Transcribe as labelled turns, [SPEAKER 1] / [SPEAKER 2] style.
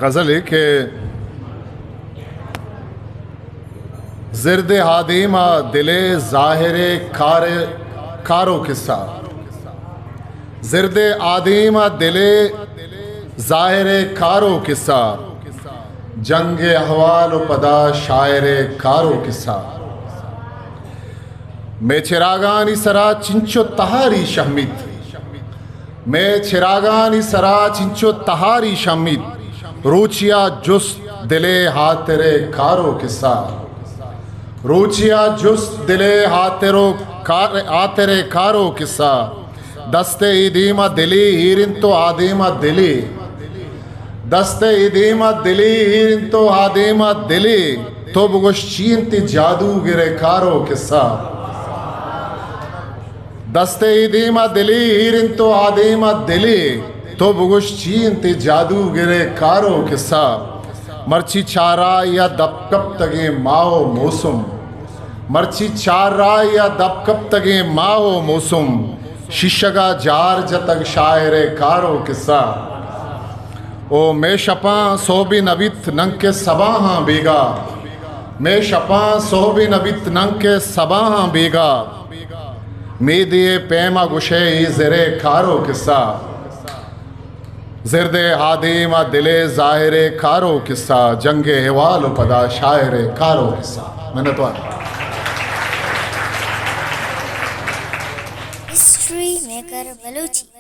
[SPEAKER 1] गज़ल है कि ज़िर्द हादीमा दिले ज़ाहिरे कारो किस्सा, ज़िर्द आदीमा दिले ज़ाहिरे कारो किस्सा, जंग अहवाल पदा शायरे कारो किस्सा। मैं चिरागानी सरा चिंचो तहारी शहमिद, मैं चिरागानी सरा चिंचो तहारी शहमिद, रूचिया जुस दिले हातेरे कारो किस्सा, रूचिया जुस दिले हातेरे कारो किस्सा। दस्ते इदीमा दिली हीरिन तो आदीमा दिली, दस्ते इदीमा दिली हीरिन तो आदीमा दिली, तो बुगुश चीनती जादू गिरे कारो किस्सा। दस्ते इदीमा दिली हीरिन तो आदीमा दिली, तो बुगुश चीनती जादू गिरे कारो किस्सा। मर्ची चारा या दबकब तगे माओ मौसम, मर्ची चारा या दबकब तगे माओ मौसम, शिशगा जार जतग शायरे कारो किस्सा। ओ मैं शपा सोबी नबित नंग के सबाहां बेगा, मैं शपा सोबी नबित नंग के सबाहां बेगा, मैं दिए पैमा गुशे ज़रे कारो किस्सा। ज़िर्दे हादीमा दिले ज़ाहिरे कारो किस्सा, जंगे हवाल पदा शायरे कारो किस्सा। मैंने तो
[SPEAKER 2] हिस्ट्री मेकर बलूची।